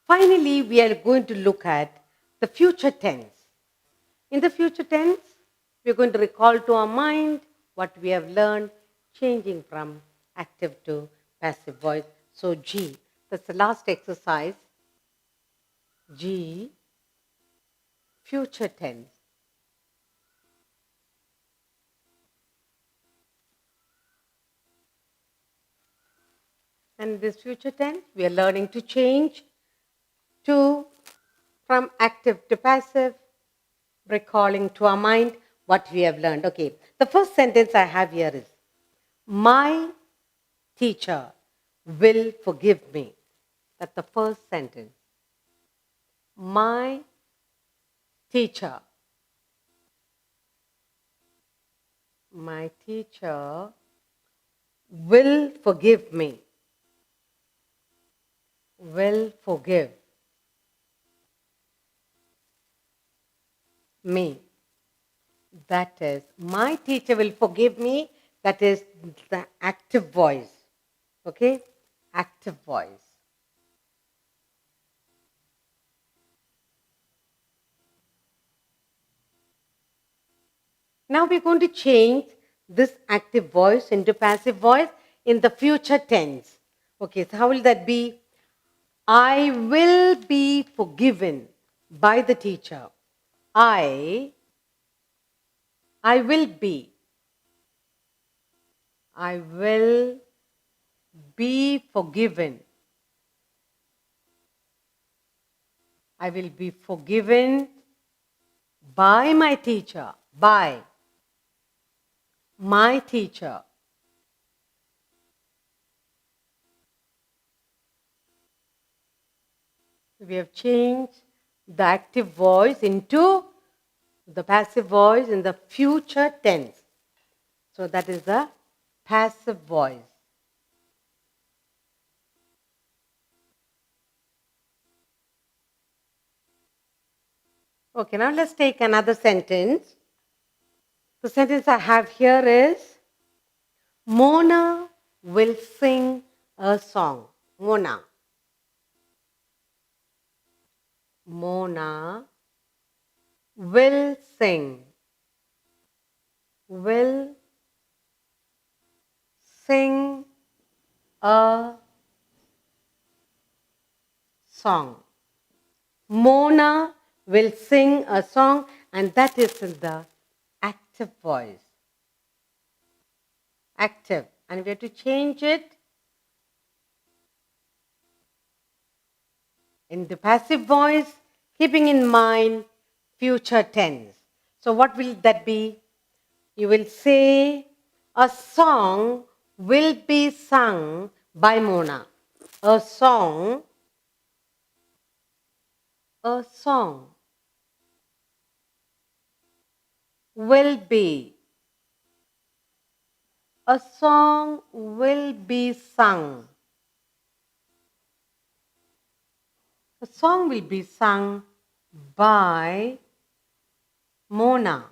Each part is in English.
Finally, we are going to look at the future tense. In the future tense, we are going to recall to our mind what we have learned, changing from active to passive voice. So, G, that's the last exercise. G, future tense. And this future tense, we are learning to change from active to passive, recalling to our mind what we have learned. Okay, the first sentence I have here is, my teacher will forgive me. That's the first sentence. My teacher. My teacher will forgive me. Will forgive me. That is, my teacher will forgive me. That is the active voice. Okay? Active voice. Now we're going to change this active voice into passive voice in the future tense. Okay, so how will that be? I will be forgiven by the teacher. I will be. I will be forgiven. I will be forgiven by my teacher. By my teacher. We have changed the active voice into the passive voice in the future tense. So that is the passive voice. Okay, now let's take another sentence. The sentence I have here is, Mona will sing a song. Mona. Mona will sing. Will sing a song. Mona will sing a song, and that is in the active voice. Active. And we have to change it in the passive voice, keeping in mind future tense. So what will that be? You will say, a song will be sung by Mona. A song will be. A song will be sung. A song will be sung by Mona.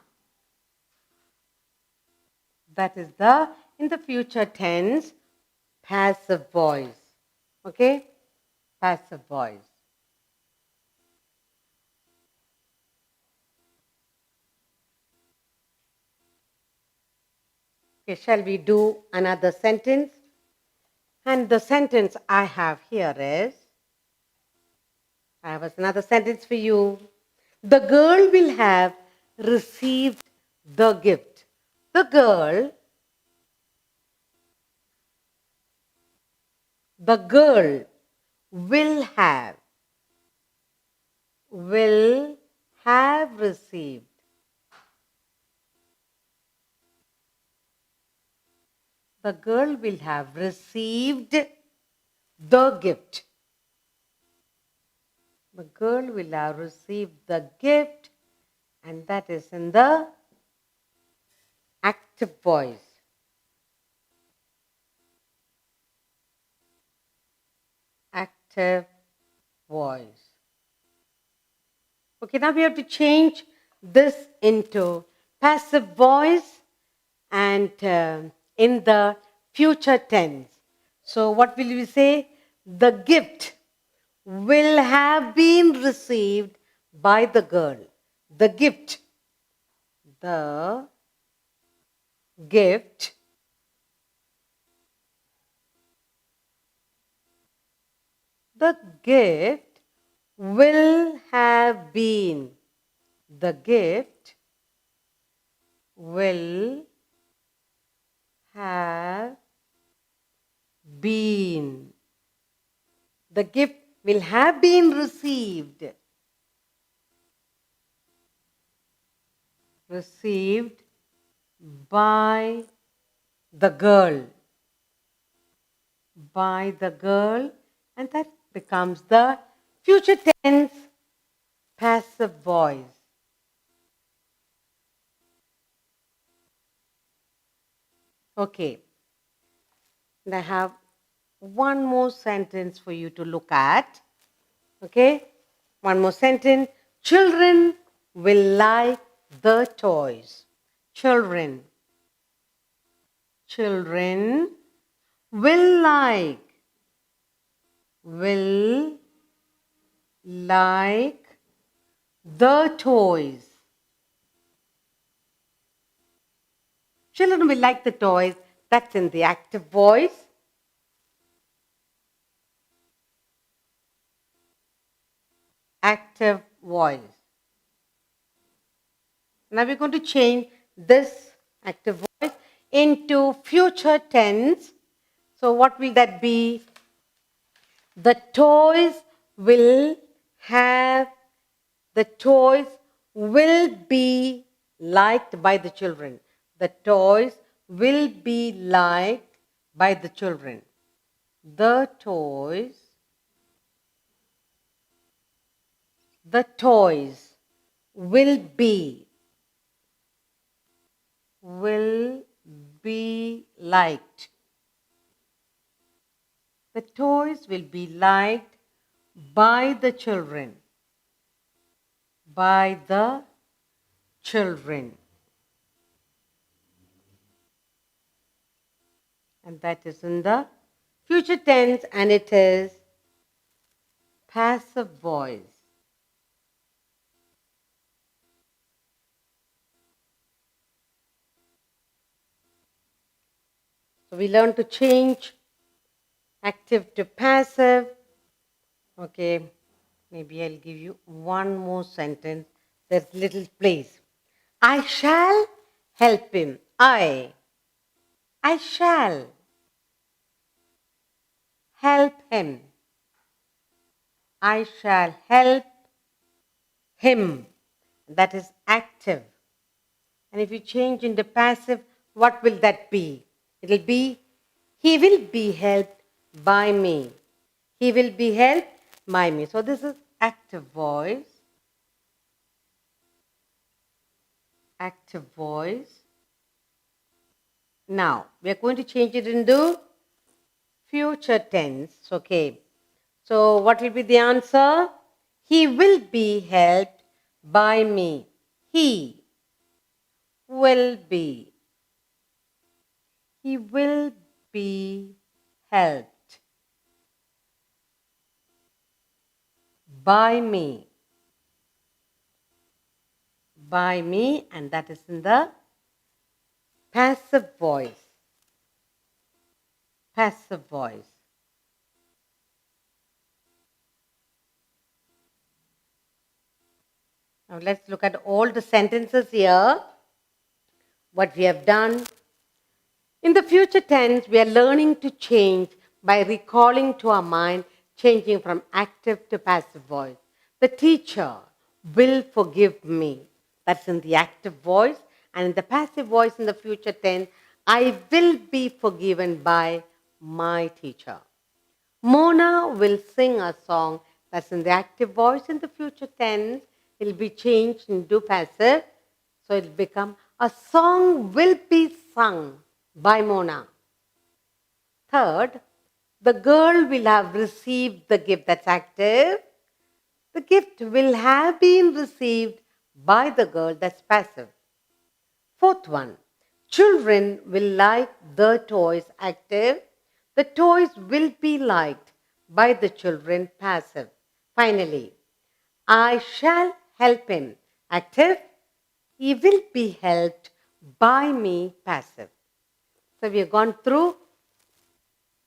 That is in the future tense, passive voice. Okay? Passive voice. Okay, shall we do another sentence? And the sentence I have here is, I have another sentence for you. The girl will have received the gift. The girl will have received. The girl will have received the gift. The girl will have received the gift, and that is in the active voice. Active voice. Okay, now we have to change this into passive voice and in the future tense. So what will we say? The gift will have been received by the girl. The gift. The gift the gift will have been. The gift will have been. The gift will have been received. Received by the girl. By the girl, and that becomes the future tense passive voice. Okay, and I have one more sentence for you to look at. Okay, one more sentence. Children will like the toys. Children. Children will will like the toys. Children will like the toys. That's in the active voice. Active voice. Now we're going to change this active voice into future tense. So what will that be? The toys will have, the toys will be liked by the children. The toys will be liked by the children. The toys will be liked. The toys will be liked by the children. By the children. And that is in the future tense, and it is passive voice. So we learn to change active to passive. Okay, maybe I'll give you one more sentence. There's little place. I shall help him. I shall help him. I shall help him. That is active. And if you change into passive, what will that be? It will be, he will be helped by me. He will be helped by me. So this is active voice. Active voice. Now, we are going to change it into future tense. Okay. So what will be the answer? He will be helped by me. He will be. He will be helped by me. By me, and that is in the passive voice. Passive voice. Now let's look at all the sentences here. What we have done. In the future tense, we are learning to change by recalling to our mind, changing from active to passive voice. The teacher will forgive me. That's in the active voice. And in the passive voice in the future tense, I will be forgiven by my teacher. Mona will sing a song. That's in the active voice. In the future tense, it will be changed into passive. So it will become, a song will be sung by Mona. Third, the girl will have received the gift. That's active. The gift will have been received by the girl. That's passive. Fourth one, children will like the toys. Active. The toys will be liked by the children. Passive. Finally, I shall help him. Active, he will be helped by me. Passive. So we have gone through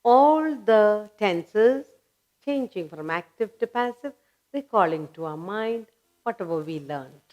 all the tenses, changing from active to passive, recalling to our mind whatever we learned.